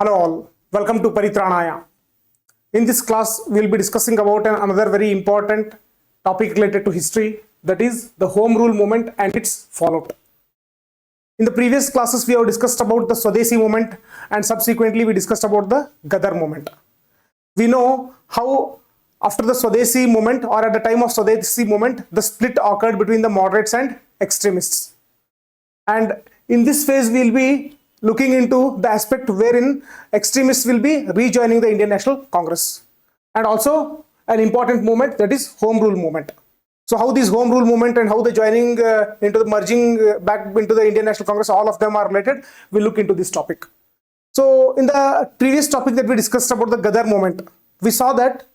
Hello all, welcome to Paritranaya. In this class, we will be discussing about another very important topic related to history, that is the Home Rule movement and its fallout. In the previous classes, we have discussed about the Swadeshi movement and subsequently we discussed about the Gadar movement. We know how after the Swadeshi movement or at the time of Swadeshi movement, the split occurred between the moderates and extremists. And in this phase, we will be looking into the aspect wherein extremists will be rejoining the Indian National Congress, and also an important movement, that is Home Rule movement. So how this Home Rule movement and how the joining into the merging back into the Indian National Congress, all of them are related. We'll look into this topic. So in the previous topic that we discussed about the Gadar movement, we saw that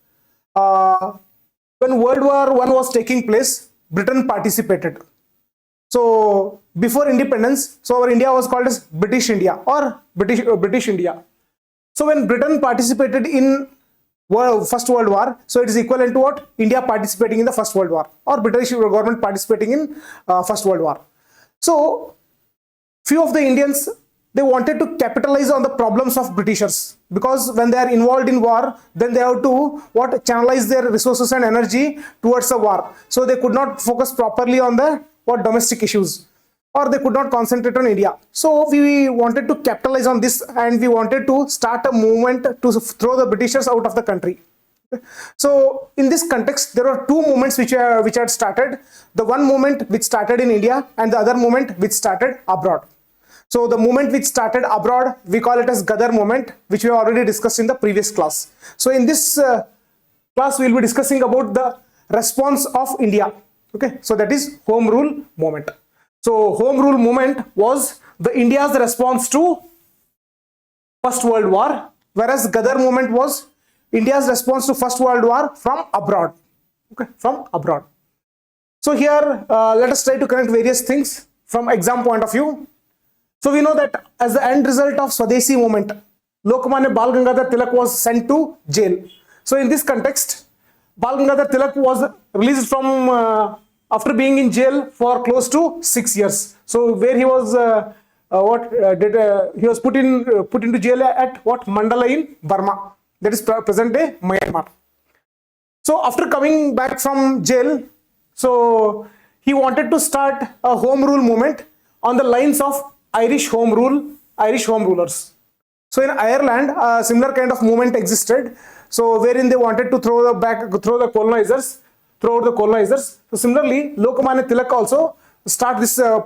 when World War I was taking place, Britain participated. So before independence, so our India was called as British India or British India. So when Britain participated in First World War, so it is equivalent to what? India participating in the First World War or British government participating in First World War. So few of the Indians, they wanted to capitalize on the problems of Britishers, because when they are involved in war, then they have to channelize their resources and energy towards the war. So they could not focus properly on the domestic issues, or they could not concentrate on India. So we wanted to capitalize on this and we wanted to start a movement to throw the Britishers out of the country. So in this context, there are two movements which had started. The one movement which started in India and the other movement which started abroad. So the movement which started abroad, we call it as Gadar movement, which we already discussed in the previous class. So in this class, we will be discussing about the response of India. Okay, so that is Home Rule movement. So Home Rule movement was the India's response to First World War, whereas Gadar movement was India's response to First World War from abroad. Okay, from abroad. So here, let us try to connect various things from exam point of view. So we know that as the end result of Swadeshi movement, Lokmanya Bal Gangadhar Tilak was sent to jail. So in this context, Bal Gangadhar Tilak was released from after being in jail for close to 6 years. So where he was he was put into jail at Mandala in Burma, that is present day Myanmar. So after coming back from jail, so he wanted to start a Home Rule movement on the lines of Irish Home Rulers. So in Ireland, a similar kind of movement existed. So wherein they wanted to throw the colonizers. So similarly, Lokmanya Tilak also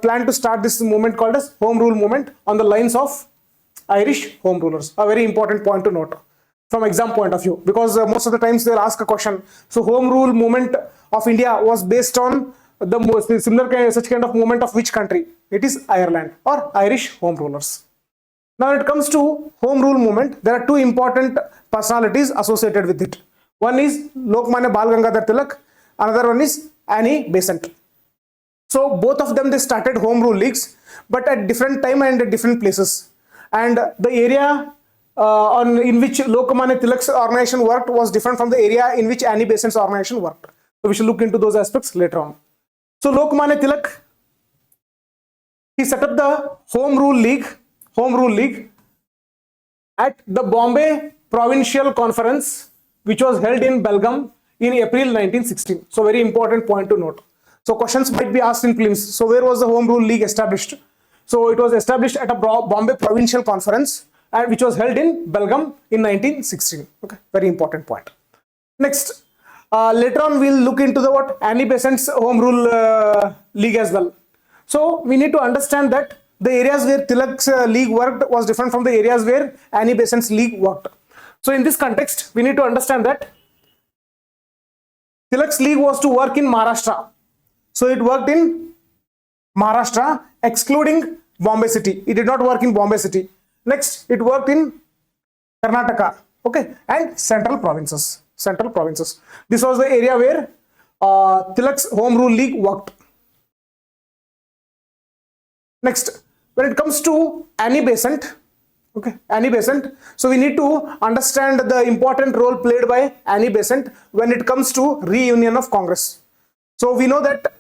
plan to start this movement called as Home Rule movement on the lines of Irish Home Rulers. A very important point to note from exam point of view, because most of the times they'll ask a question. So Home Rule movement of India was based on the similar such kind of movement of which country? It is Ireland or Irish Home Rulers. Now when it comes to Home Rule movement, there are two important personalities associated with it. One is Lokmanya Bal Gangadhar Tilak, another one is Annie Besant. So both of them, they started Home Rule leagues, but at different time and at different places. And the area in which Lokmanya Tilak's organization worked was different from the area in which Annie Besant's organization worked. So we should look into those aspects later on. So Lokmanya Tilak, he set up the Home Rule League at the Bombay Provincial Conference, which was held in Belgaum in April 1916. So very important point to note. So questions might be asked in prelims. So where was the Home Rule League established? So it was established at a Bombay Provincial Conference, and which was held in Belgaum in 1916. Okay, very important point. Next, later on we'll look into the Annie Besant's Home Rule League as well. So we need to understand that the areas where Tilak's league worked was different from the areas where Annie Besant's league worked. So in this context, we need to understand that Tilak's league was to work in Maharashtra. So it worked in Maharashtra, excluding Bombay city. It did not work in Bombay city. Next, it worked in Karnataka, okay, and central provinces. This was the area where Tilak's Home Rule League worked. Next, when it comes to Annie Besant, okay, Annie Besant. So we need to understand the important role played by Annie Besant when it comes to reunion of Congress. So we know that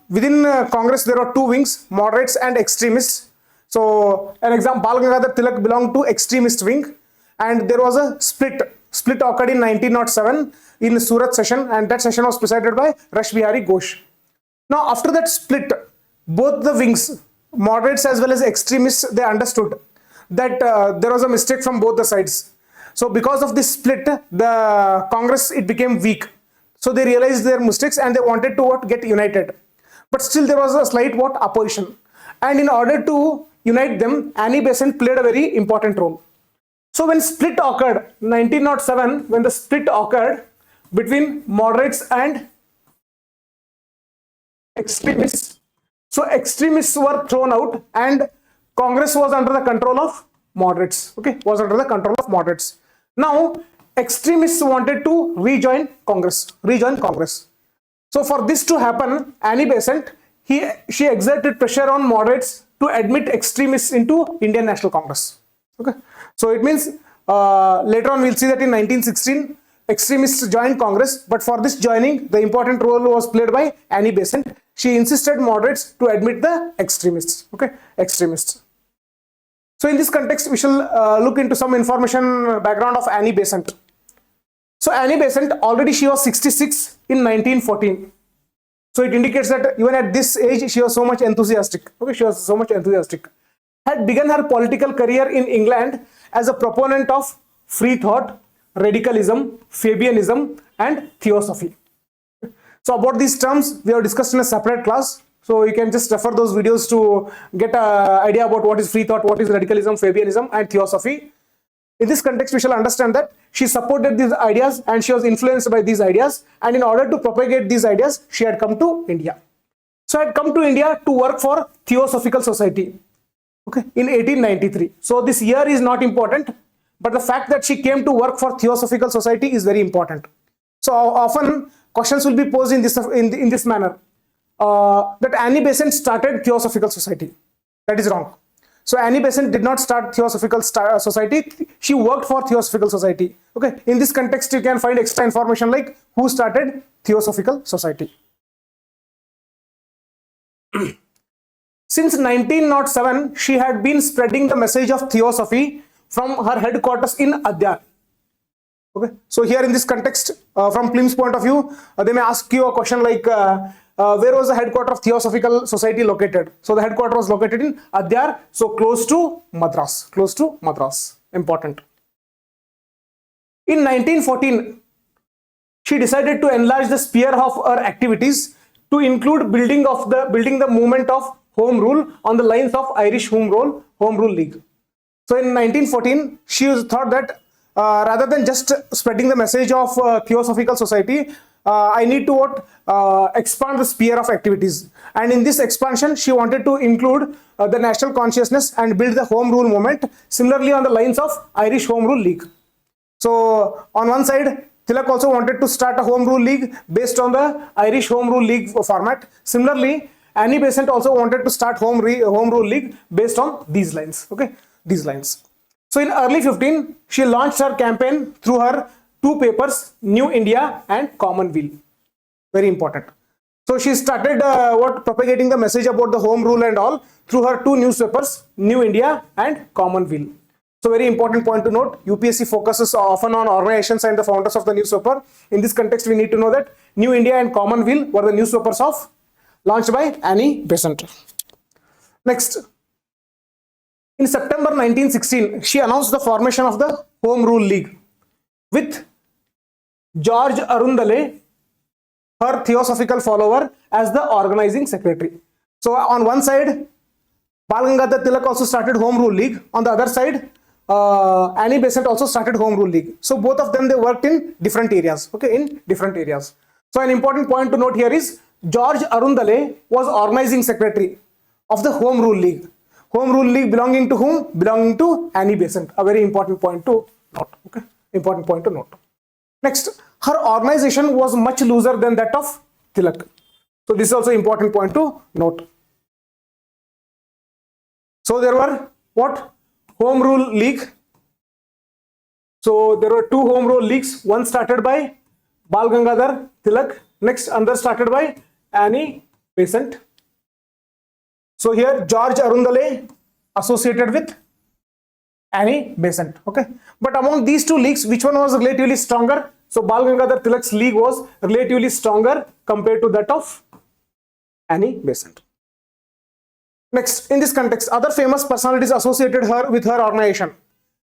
within Congress there are two wings, moderates and extremists. So an example, Bal Gangadhar Tilak belonged to extremist wing, and there was a split occurred in 1907 in Surat session, and that session was presided by Rash Bihari Ghosh. Now after that split, both the wings, moderates as well as extremists, they understood that there was a mistake from both the sides. So because of this split, the Congress, it became weak. So they realized their mistakes and they wanted to get united. But still there was a slight opposition. And in order to unite them, Annie Besant played a very important role. So when split occurred, 1907, when the split occurred between moderates and extremists, so extremists were thrown out and Congress was under the control of moderates. Okay, was under the control of moderates. Now extremists wanted to rejoin Congress. So for this to happen, Annie Besant, she exerted pressure on moderates to admit extremists into Indian National Congress. Okay, so it means later on we'll see that in 1916 extremists joined Congress, but for this joining, the important role was played by Annie Besant. She insisted moderates to admit the extremists. Okay, extremists. So in this context, we shall look into some information background of Annie Besant. So Annie Besant, already she was 66 in 1914. So it indicates that even at this age, she was so much enthusiastic. Okay, she was so much enthusiastic. Had begun her political career in England as a proponent of free thought, radicalism, Fabianism, and theosophy. So about these terms, we have discussed in a separate class. So you can just refer those videos to get an idea about what is free thought, what is radicalism, Fabianism, and theosophy. In this context, we shall understand that she supported these ideas and she was influenced by these ideas. And in order to propagate these ideas, she had come to India. So had come to India to work for Theosophical Society. Okay, in 1893. So this year is not important, but the fact that she came to work for Theosophical Society is very important. So often questions will be posed in this manner. That Annie Besant started Theosophical Society. That is wrong. So Annie Besant did not start Theosophical Society. She worked for Theosophical Society. Okay. In this context, you can find extra information like who started Theosophical Society. Since 1907, she had been spreading the message of theosophy from her headquarters in Adyar. Okay. So here in this context, from Klim's point of view, they may ask you a question like, where was the headquarters of Theosophical Society located? So the headquarters was located in Adyar, so close to Madras. Important. In 1914, she decided to enlarge the sphere of her activities to include building the movement of Home Rule on the lines of Irish Home Rule League. So in 1914, she thought that rather than just spreading the message of Theosophical Society, I need to expand the sphere of activities. And in this expansion, she wanted to include the national consciousness and build the Home Rule movement, similarly on the lines of Irish Home Rule League. So on one side, Tilak also wanted to start a Home Rule League based on the Irish Home Rule League format. Similarly, Annie Besant also wanted to start Home Rule League based on these lines. Okay, these lines. So in early 15, she launched her campaign through her two papers, New India and Commonweal. Very important. So she started propagating the message about the Home Rule and all through her two newspapers, New India and Commonweal. So very important point to note, UPSC focuses often on organizations and the founders of the newspaper. In this context, we need to know that New India and Commonweal were the newspapers launched by Annie Besant. Next, in September 1916, she announced the formation of the Home Rule League with George Arundale, her theosophical follower, as the organizing secretary. So on one side, Bal Gangadhar Tilak also started Home Rule League. On the other side, Annie Besant also started Home Rule League. So both of them, they worked in different areas. Okay, in different areas. So an important point to note here is George Arundale was organizing secretary of the Home Rule League. Home Rule League belonging to whom? Belonging to Annie Besant. A very important point to note. Okay, important point to note. Next, her organization was much looser than that of Tilak. So this is also important point to note. So there were what? Home Rule League. So there were two Home Rule Leagues. One started by Bal Gangadhar Tilak. Next, another started by Annie Besant. So here George Arundale associated with Annie Besant. Okay, but among these two leagues, which one was relatively stronger? So Bal Gangadhar Tilak's league was relatively stronger compared to that of Annie Besant. Next, in this context, other famous personalities associated with her organization.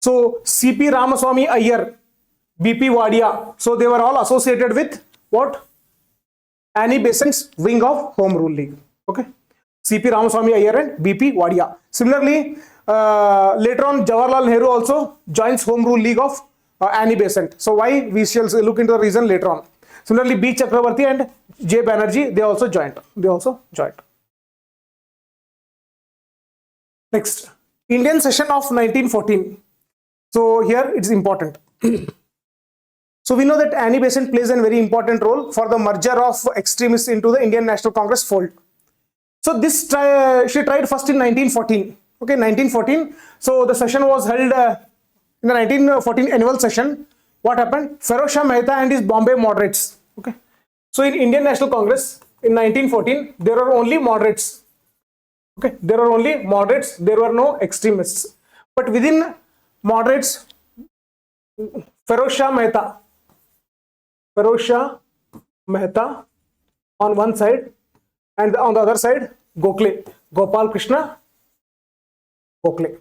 So C.P. Ramaswamy Iyer, B.P. Wadia. So they were all associated with what? Annie Besant's wing of Home Rule League. Okay, C.P. Ramaswamy Iyer and B.P. Wadia. Similarly, later on, Jawaharlal Nehru also joins Home Rule League of Annie Besant. So why? We shall look into the reason later on. Similarly, B. Chakravarti and J. Banerjee, they also joined. Next, Indian session of 1914. So here it's important. So we know that Annie Besant plays a very important role for the merger of extremists into the Indian National Congress fold. So this she tried first in 1914. Okay, 1914. So the session was held in the 1914 annual session. What happened? Feroz Shah Mehta and his Bombay moderates. Okay, so in Indian National Congress in 1914 there were only moderates. Okay, there were only moderates. There were no extremists. But within moderates, Feroz Shah Mehta on one side, and on the other side Gopal Krishna Gokhale.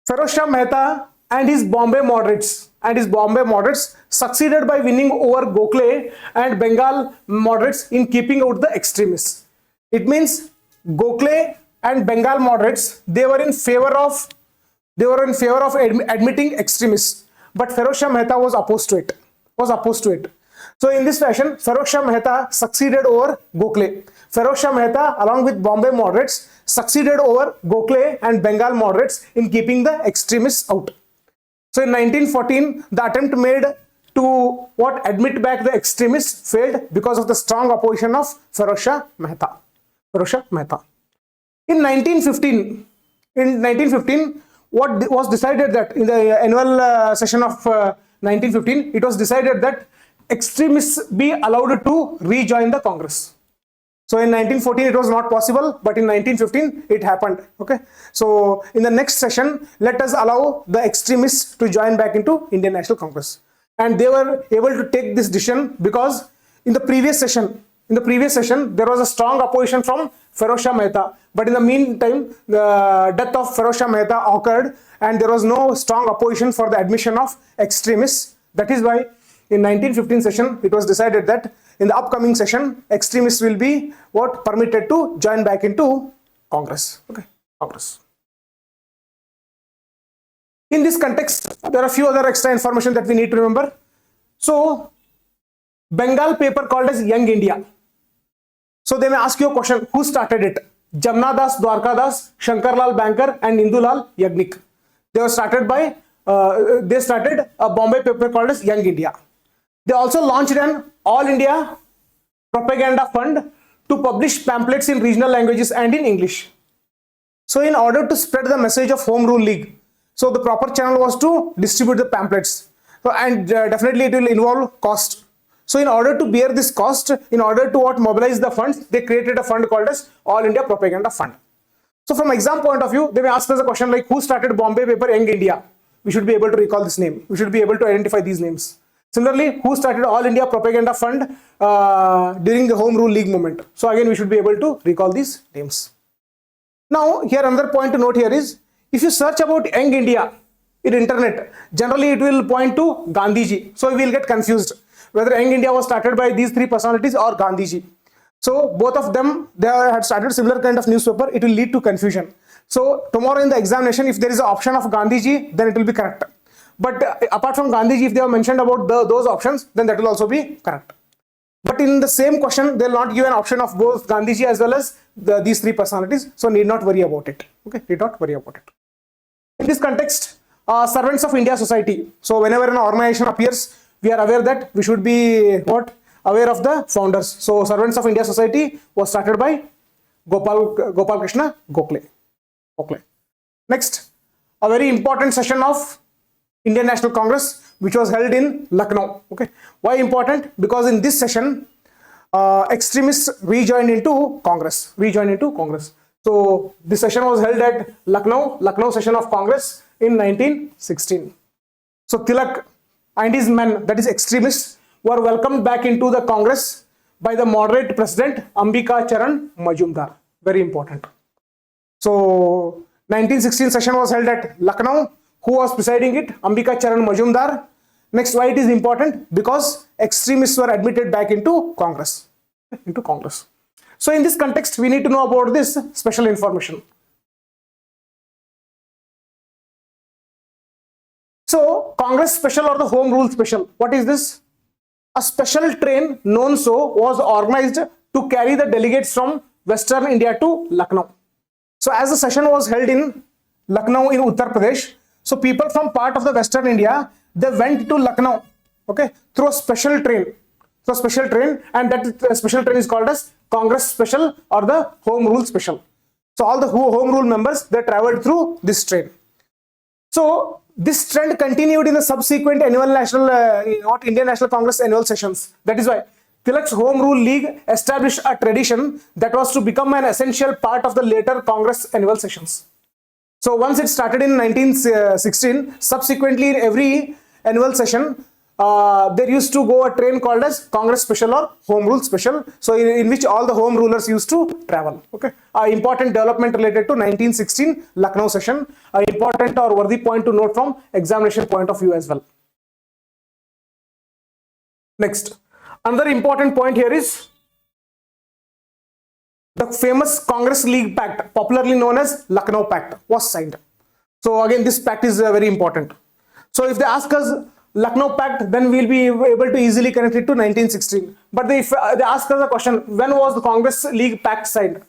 Feroz Shah Mehta and his Bombay moderates succeeded by winning over Gokhale and Bengal moderates in keeping out the extremists. It means Gokhale and Bengal moderates, they were in favor of admitting extremists, but Feroz Shah Mehta was opposed to it. So in this fashion, Feroz Shah Mehta succeeded over Gokhale. Feroz Shah Mehta, along with Bombay moderates, succeeded over Gokhale and Bengal moderates in keeping the extremists out. So in 1914, the attempt made to admit back the extremists failed because of the strong opposition of Feroz Shah Mehta. In 1915, what was decided that in the annual session of 1915, it was decided that extremists be allowed to rejoin the Congress. So in 1914 it was not possible, but in 1915 it happened. Okay, so in the next session, let us allow the extremists to join back into Indian National Congress, and they were able to take this decision because in the previous session there was a strong opposition from Feroz Shah Mehta, but in the meantime the death of Feroz Shah Mehta occurred and there was no strong opposition for the admission of extremists. That is why in 1915 session it was decided that in the upcoming session extremists will be permitted to join back into Congress. Okay, Congress. In this context, there are a few other extra information that we need to remember. So Bengal paper called as Young India. So they may ask you a question, who started it? Jamna Das, Dwarka Das, Shankarlal Banker and Indulal Yagnik. They started a Bombay paper called as Young India. They also launched an All India Propaganda Fund to publish pamphlets in regional languages and in English. So in order to spread the message of Home Rule League, so the proper channel was to distribute the pamphlets. So, and definitely it will involve cost. So in order to bear this cost, in order to mobilize the funds, they created a fund called as All India Propaganda Fund. So from exam point of view, they may ask us a question like, who started Bombay paper Young India? We should be able to recall this name. We should be able to identify these names. Similarly, who started All India Propaganda Fund during the Home Rule League movement? So again, we should be able to recall these names. Now, here another point to note here is, if you search about Young India in internet, generally it will point to Gandhiji. So we will get confused whether Young India was started by these three personalities or Gandhiji. So both of them, they had started similar kind of newspaper. It will lead to confusion. So tomorrow in the examination, if there is an option of Gandhiji, then it will be correct. But apart from Gandhiji, if they have mentioned about those options, then that will also be correct. But in the same question, they will not give an option of both Gandhiji as well as these three personalities. So need not worry about it. Okay, need not worry about it. In this context, Servants of India Society. So whenever an organization appears, we are aware that we should be aware of the founders. So Servants of India Society was started by Gopal Krishna Gokhale. Next, a very important session of Indian National Congress, which was held in Lucknow. Okay, why important? Because in this session, extremists rejoined into Congress. So this session was held at Lucknow session of Congress in 1916. So Tilak and his men, that is extremists, were welcomed back into the Congress by the moderate president Ambika Charan Majumdar. Very important. So 1916 session was held at Lucknow. Who was presiding it? Ambika Charan Majumdar. Next, why it is important? Because extremists were admitted back into Congress. So in this context, we need to know about this special information. So Congress special or the Home Rule special, what is this? A special train known so was organized to carry the delegates from Western India to Lucknow. So as the session was held in Lucknow in Uttar Pradesh, so people from part of the Western India, they went to Lucknow, okay, through a special train. So special train, and that special train is called as Congress special or the Home Rule special. So all the Home Rule members, they traveled through this train. So this trend continued in the subsequent annual Indian National Congress annual sessions. That is why Tilak's Home Rule League established a tradition that was to become an essential part of the later Congress annual sessions. So once it started in 1916, subsequently in every annual session, there used to go a train called as Congress Special or Home Rule Special. So in which all the home rulers used to travel. Okay, important development related to 1916 Lucknow session. Important or worthy point to note from examination point of view as well. Next, another important point here is the famous Congress League Pact, popularly known as Lucknow Pact, was signed. So again, this pact is very important. So if they ask us Lucknow Pact, then we'll be able to easily connect it to 1916. But if they ask us a question, when was the Congress League Pact signed?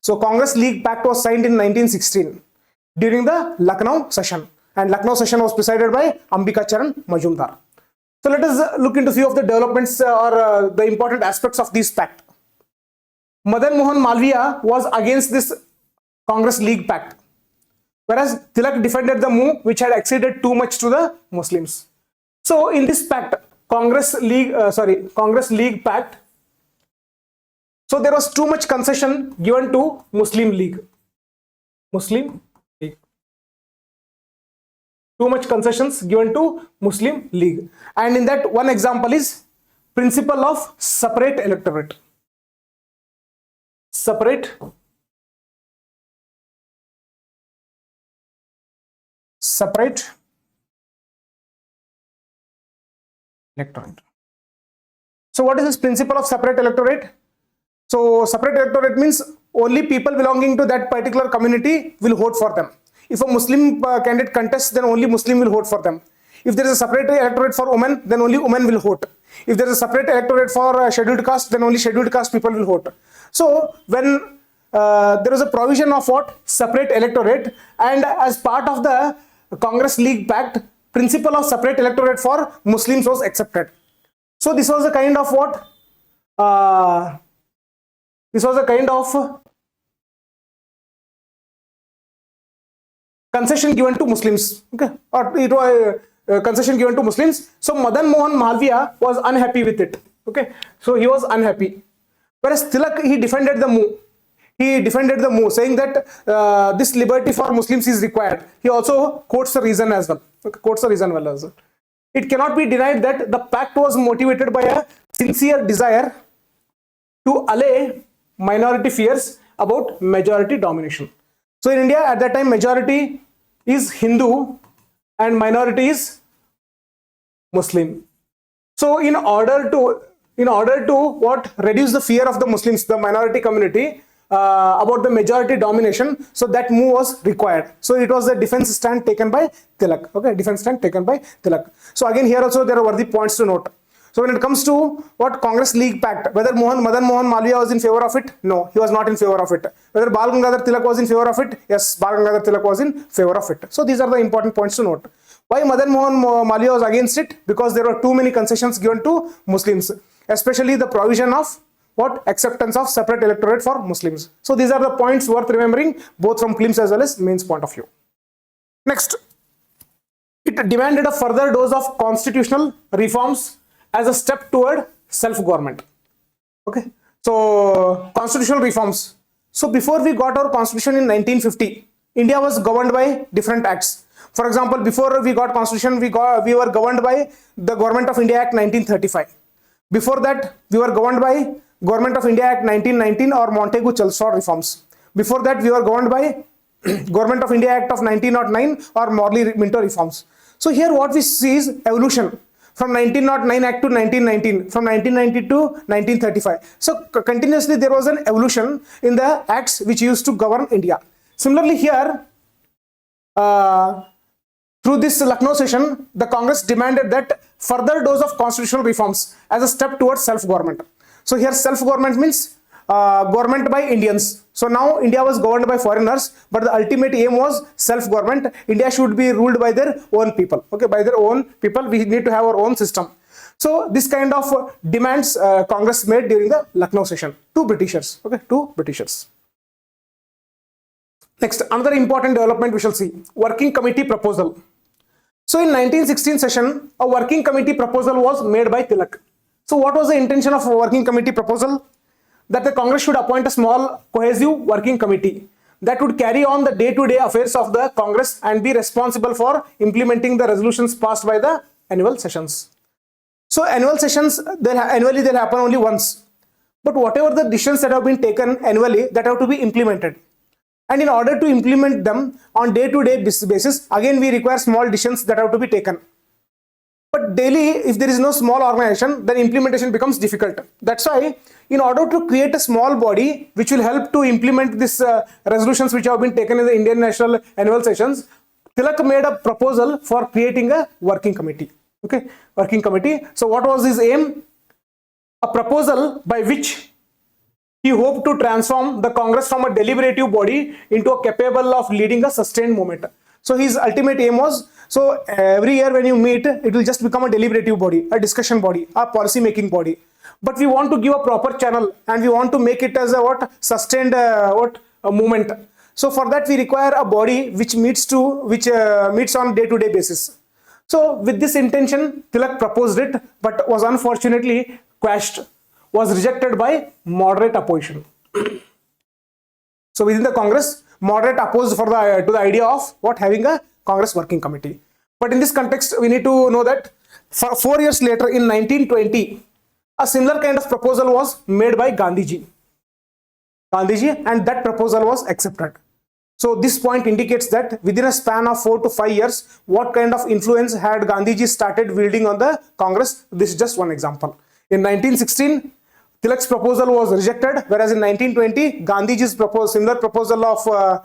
So Congress League Pact was signed in 1916 during the Lucknow session, and Lucknow session was presided by Ambika Charan Majumdar. So let us look into few of the developments or the important aspects of this pact. Madan Mohan Malviya was against this Congress League Pact, whereas Tilak defended the move which had acceded too much to the Muslims. So in this pact, Congress League Pact, so there was too much concession given to Muslim League. Too much concessions given to Muslim League. And in that, one example is principle of separate electorate. Separate electorate. So what is this principle of separate electorate? So separate electorate means only people belonging to that particular community will vote for them. If a Muslim candidate contests, then only Muslim will vote for them. If there is a separate electorate for women, then only women will vote. If there is a separate electorate for scheduled caste, then only scheduled caste people will vote. So when there is a provision of what? Separate electorate, and as part of the Congress League Pact, principle of separate electorate for Muslims was accepted. So this was a kind of what? This was a kind of concession given to Muslims. Okay, or it was concession given to Muslims. So Madan Mohan Malviya was unhappy with it. Okay, so he was unhappy. Whereas Tilak, he defended the move. Saying that this liberty for Muslims is required. He also quotes the reason as well. Okay, It cannot be denied that the pact was motivated by a sincere desire to allay minority fears about majority domination. So in India at that time, majority is Hindu and minority is Muslim. So in order to what, reduce the fear of the Muslims, the minority community, about the majority domination, so that move was required. So it was a defense stand taken by Tilak. Okay, defense stand taken by Tilak. So again, here also there are worthy points to note. So when it comes to what Congress League Pact, whether Madan Mohan Malviya was in favor of it? No, he was not in favor of it. Whether Bal Gangadhar Tilak was in favor of it? Yes, Bal Gangadhar Tilak was in favor of it. So these are the important points to note. Why Madan Mohan Malviya was against it? Because there were too many concessions given to Muslims, especially the provision of what? Acceptance of separate electorate for Muslims. So these are the points worth remembering, both from prelims as well as mains point of view. Next, it demanded a further dose of constitutional reforms as a step toward self-government. Okay, so constitutional reforms. So before we got our constitution in 1950, India was governed by different acts. For example, before we got constitution, we were governed by the Government of India Act 1935. Before that, we were governed by Government of India Act 1919 or Montagu-Chelmsford reforms. Before that, we were governed by Government of India Act of 1909 or Morley-Minto reforms. So here what we see is evolution from 1909 Act to 1919, from 1990 to 1935. So continuously there was an evolution in the acts which used to govern India. Similarly here, through this Lucknow session, the Congress demanded that further dose of constitutional reforms as a step towards self-government. So here self-government means government by Indians. So now India was governed by foreigners, but the ultimate aim was self-government. India should be ruled by their own people. Okay, by their own people, we need to have our own system. So this kind of demands Congress made during the Lucknow session to Britishers. Okay, to Britishers. Next, another important development we shall see, working committee proposal. So in 1916 session, a working committee proposal was made by Tilak. So what was the intention of a working committee proposal? That the Congress should appoint a small cohesive working committee that would carry on the day-to-day affairs of the Congress and be responsible for implementing the resolutions passed by the annual sessions. So annual sessions, annually they'll happen only once. But whatever the decisions that have been taken annually, that have to be implemented. And in order to implement them on day-to-day basis, again we require small decisions that have to be taken. But daily, if there is no small organization, then implementation becomes difficult. That's why, in order to create a small body which will help to implement these resolutions which have been taken in the Indian National Annual Sessions, Tilak made a proposal for creating a working committee. Okay, working committee. So what was his aim? A proposal by which he hoped to transform the Congress from a deliberative body into a capable of leading a sustained movement. So his ultimate aim was, so every year when you meet, it will just become a deliberative body, a discussion body, a policy making body. But we want to give a proper channel and we want to make it as a sustained a movement. So for that we require a body which meets on day-to-day basis. So with this intention, Tilak proposed it, but was unfortunately quashed, was rejected by moderate opposition. So within the Congress, moderate opposed to the idea of having a Congress working committee. But in this context, we need to know that 4 years later, in 1920, a similar kind of proposal was made by Gandhiji, and that proposal was accepted. So this point indicates that within a span of 4 to 5 years, what kind of influence had Gandhiji started wielding on the Congress? This is just one example. In 1916, Tilak's proposal was rejected, whereas in 1920, Gandhiji's similar proposal of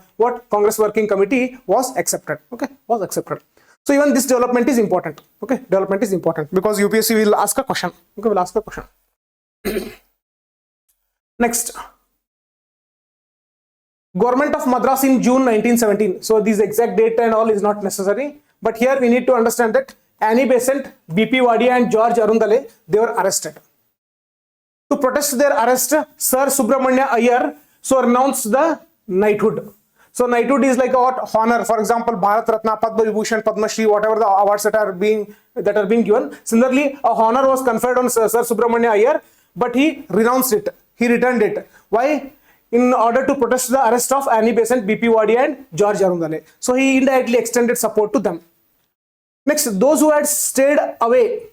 Congress Working Committee was accepted. Okay, was accepted. So even this development is important. Okay, development is important because UPSC will ask a question. Okay, will ask a question. Next, Government of Madras in June 1917. So this exact date and all is not necessary, but here we need to understand that Annie Besant, BP Wadia, and George Arundale, they were arrested. To protest their arrest, Sir Subramanya Iyer renounced the knighthood. So knighthood is like a honor. For example, Bharat Ratna, Padma Vibhushan, Padma Shri, whatever the awards that are being given. Similarly, a honor was conferred on Sir Subramanya Iyer, but he renounced it. He returned it. Why? In order to protest the arrest of Annie Besant, BP Wadia, and George Arundale. So he indirectly extended support to them. Next, those who had stayed away,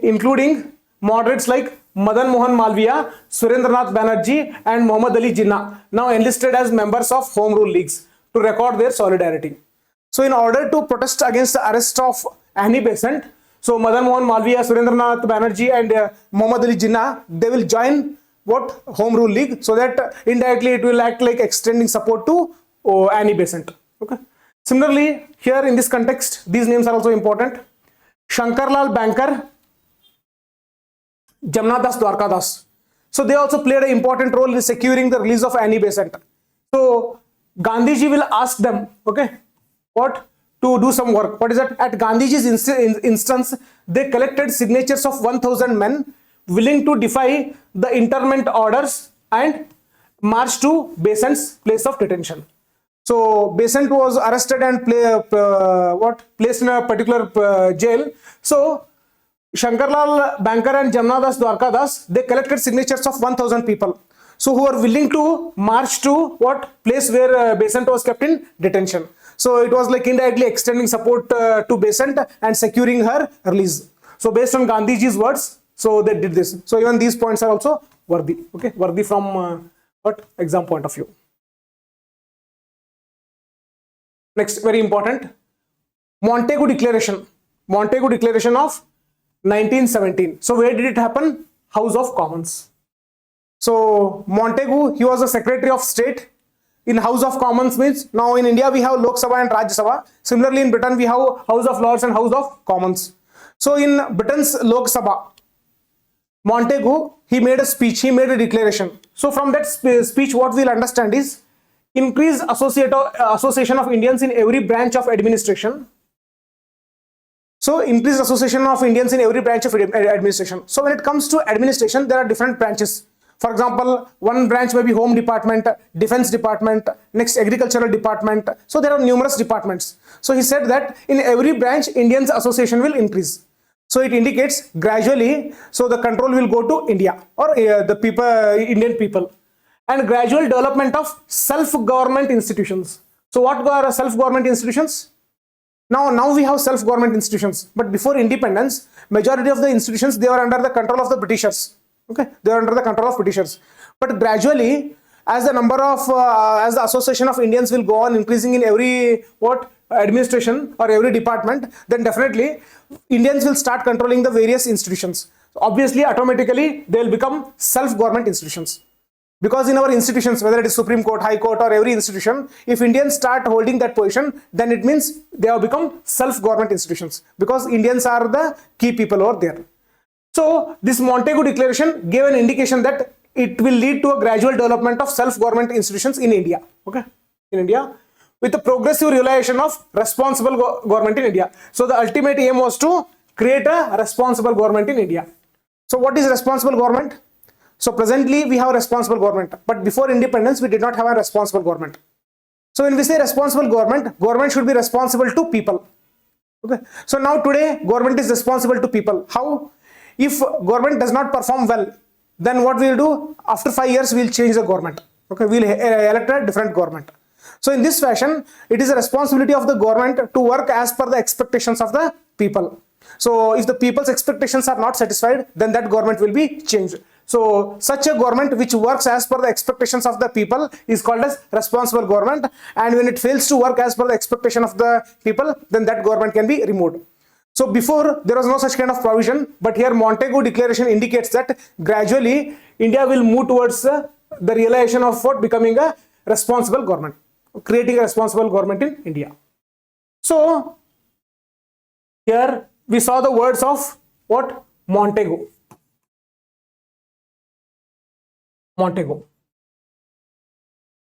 including moderates like Madan Mohan Malviya, Surendranath Banerjee, and Muhammad Ali Jinnah, now enlisted as members of Home Rule Leagues to record their solidarity. So in order to protest against the arrest of Annie Besant, so Madan Mohan Malviya, Surendranath Banerjee, and Muhammad Ali Jinnah, they will join Home Rule League, so that indirectly it will act like extending support to Annie Besant. Okay. Similarly, here in this context, these names are also important. Shankarlal Banker, Jamnadas Dwarkadas. So they also played an important role in securing the release of Annie Besant. So Gandhiji will ask them, okay, to do some work. What is that? At Gandhiji's instance, they collected signatures of 1,000 men willing to defy the internment orders and march to Besant's place of detention. So Besant was arrested and placed in a particular jail. So Shankarlal Banker and Jamnadas Dwarkadas, they collected signatures of 1,000 people. So who are willing to march to what place where Besant was kept in detention. So it was like indirectly extending support to Besant and securing her release. So based on Gandhiji's words, so they did this. So even these points are also worthy, okay, worthy from what exam point of view. Next, very important, Montego Declaration. Montego Declaration of 1917. So where did it happen? House of Commons. So Montego, he was the Secretary of State. In House of Commons means, now in India we have Lok Sabha and Rajya Sabha. Similarly in Britain we have House of Lords and House of Commons. So in Britain's Lok Sabha, Montego, he made a speech, he made a declaration. So from that speech what we'll understand is increased association of Indians in every branch of administration. So increased association of Indians in every branch of administration. So when it comes to administration, there are different branches. For example, one branch may be Home Department, Defense Department, next Agricultural Department. So there are numerous departments. So he said that in every branch, Indians association will increase. So it indicates gradually, so the control will go to India or the people, Indian people, and gradual development of self-government institutions. So what are self-government institutions? Now we have self-government institutions, but before independence, majority of the institutions, they were under the control of the Britishers. Okay, they were under the control of Britishers. But gradually, as the number of, as the association of Indians will go on increasing in every administration or every department, then definitely Indians will start controlling the various institutions. So obviously, automatically, they will become self-government institutions. Because in our institutions, whether it is Supreme Court, High Court or every institution, if Indians start holding that position, then it means they have become self-government institutions because Indians are the key people over there. So this Montego Declaration gave an indication that it will lead to a gradual development of self-government institutions in India. Okay, in India, with the progressive realization of responsible government in India. So the ultimate aim was to create a responsible government in India. So what is responsible government? So presently we have a responsible government, but before independence we did not have a responsible government. So when we say responsible government, government should be responsible to people. Okay. So now today government is responsible to people. How? If government does not perform well, then what we will do? After 5 years we will change the government. Okay, we will elect a different government. So in this fashion, it is a responsibility of the government to work as per the expectations of the people. So if the people's expectations are not satisfied, then that government will be changed. So such a government which works as per the expectations of the people is called as responsible government, and when it fails to work as per the expectation of the people, then that government can be removed. So before there was no such kind of provision, but here Montego Declaration indicates that gradually India will move towards the realization of what becoming a responsible government, creating a responsible government in India. So here we saw the words of what? Montego.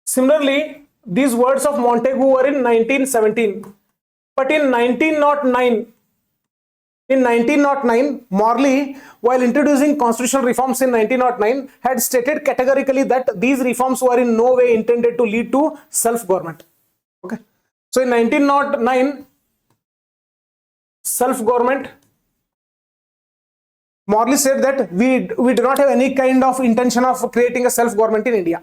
Similarly, these words of Montego were in 1917, but in 1909, Morley, while introducing constitutional reforms in 1909, had stated categorically that these reforms were in no way intended to lead to self-government. Okay, so in 1909, self-government, Morley said that we do not have any kind of intention of creating a self-government in India.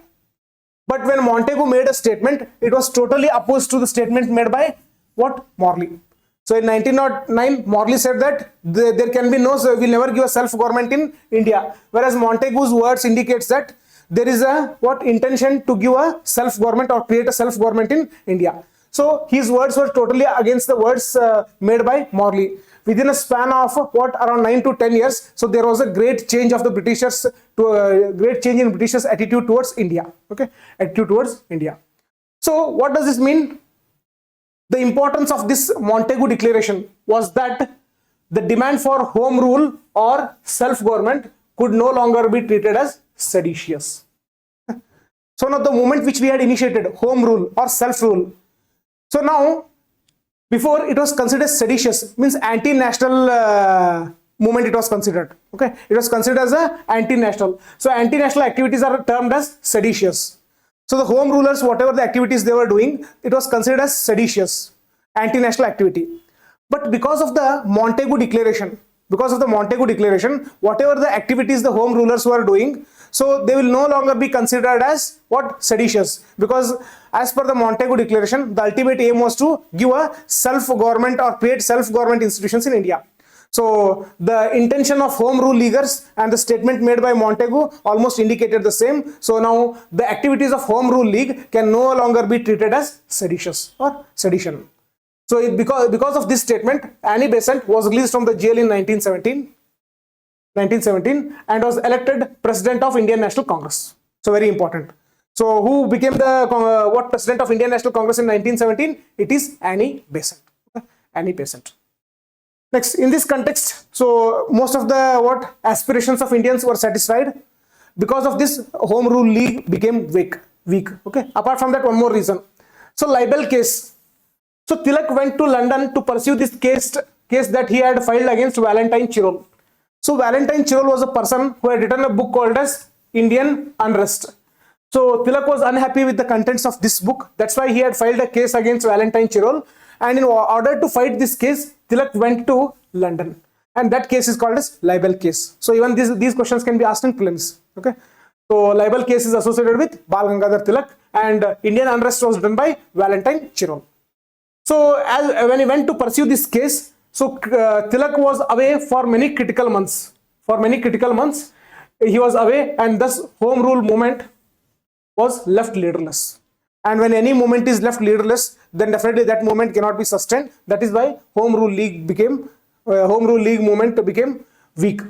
But when Montego made a statement, it was totally opposed to the statement made by what? Morley. So in 1909, Morley said that there can be no, we'll never give a self-government in India. Whereas Montego's words indicates that there is a intention to give a self-government or create a self-government in India. So his words were totally against the words made by Morley. Within a span of around 9 to 10 years, so there was a great change of the Britishers to a great change in Britishers' attitude towards India. Okay, attitude towards India. So what does this mean? The importance of this Montego Declaration was that the demand for home rule or self-government could no longer be treated as seditious. So now the movement which we had initiated, home rule or self-rule, so now before it was considered seditious, means anti-national movement it was considered. Okay, it was considered as a anti-national. So anti-national activities are termed as seditious. So the home rulers, whatever the activities they were doing, it was considered as seditious, anti-national activity. But because of the Montego Declaration, because of the Montagu Declaration, whatever the activities the home rulers were doing, so they will no longer be considered as what? Seditious, because as per the Montagu Declaration, the ultimate aim was to give a self-government or create self-government institutions in India. So the intention of home rule leaguers and the statement made by Montagu almost indicated the same. So now the activities of home rule league can no longer be treated as seditious or sedition. So because of this statement, Annie Besant was released from the jail in 1917 and was elected president of Indian National Congress. So very important. So who became the president of Indian National Congress in 1917? It is Annie Besant. Annie Besant. Next, in this context, so most of the aspirations of Indians were satisfied. Because of this, home rule league became weak. Okay. Apart from that, one more reason. So libel case. So Tilak went to London to pursue this case that he had filed against Valentine Chirol. So Valentine Chirol was a person who had written a book called as Indian Unrest. So Tilak was unhappy with the contents of this book. That's why he had filed a case against Valentine Chirol. And in order to fight this case, Tilak went to London. And that case is called as libel case. So even these questions can be asked in prelims. Okay. So libel case is associated with Bal Gangadhar Tilak, and Indian Unrest was done by Valentine Chirol. So when he went to pursue this case, so Tilak was away for many critical months. He was away, and thus home rule movement was left leaderless. And when any movement is left leaderless, then definitely that movement cannot be sustained. That is why home rule league movement became weak.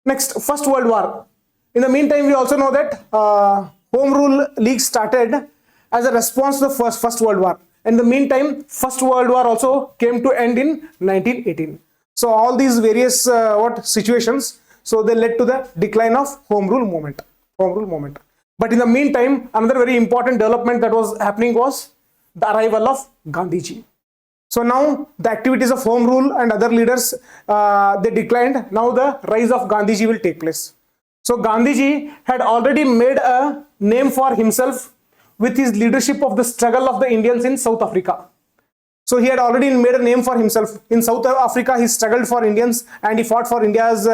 Next, First World War. In the meantime, we also know that home rule league started as a response to the First World War. In the meantime, First World War also came to end in 1918. So all these various situations, so they led to the decline of home rule movement. But in the meantime, another very important development that was happening was the arrival of Gandhiji. So now the activities of home rule and other leaders, they declined. Now the rise of Gandhiji will take place. So Gandhiji had already made a name for himself with his leadership of the struggle of the Indians in South Africa. So he had already made a name for himself. In South Africa, he struggled for Indians and he fought for India's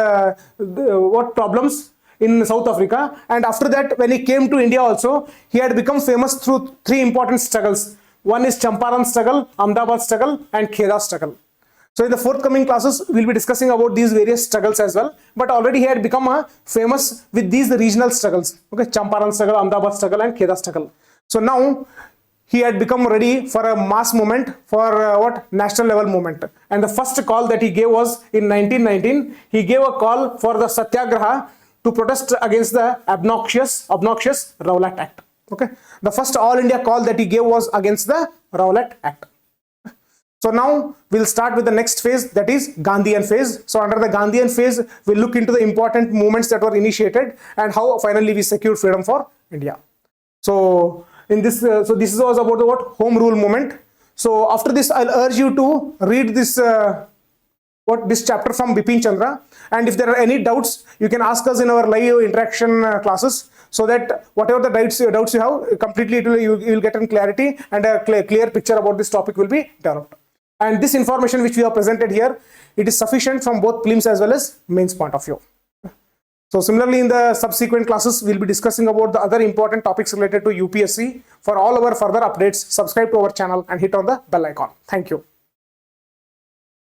problems in South Africa. And after that, when he came to India also, he had become famous through three important struggles. One is Champaran struggle, Ahmedabad struggle, and Kheda struggle. So in the forthcoming classes, we'll be discussing about these various struggles as well. But already he had become famous with these regional struggles. Okay, Champaran struggle, Ahmedabad struggle, and Kheda struggle. So now he had become ready for a mass movement, for national level movement. And the first call that he gave was in 1919. He gave a call for the Satyagraha to protest against the obnoxious Rowlatt Act. Okay, the first all India call that he gave was against the Rowlatt Act. So now we'll start with the next phase, that is Gandhian phase. So under the Gandhian phase, we'll look into the important movements that were initiated and how finally we secured freedom for India. So in this, this was about the home rule movement. So after this, I'll urge you to read this this chapter from Bipan Chandra. And if there are any doubts, you can ask us in our live interaction classes, so that whatever the doubts you have, completely you will get in clarity and a clear picture about this topic will be developed. And this information which we have presented here, it is sufficient from both prelims as well as mains point of view. So similarly, in the subsequent classes, we'll be discussing about the other important topics related to UPSC. For all our further updates, subscribe to our channel and hit on the bell icon. Thank you.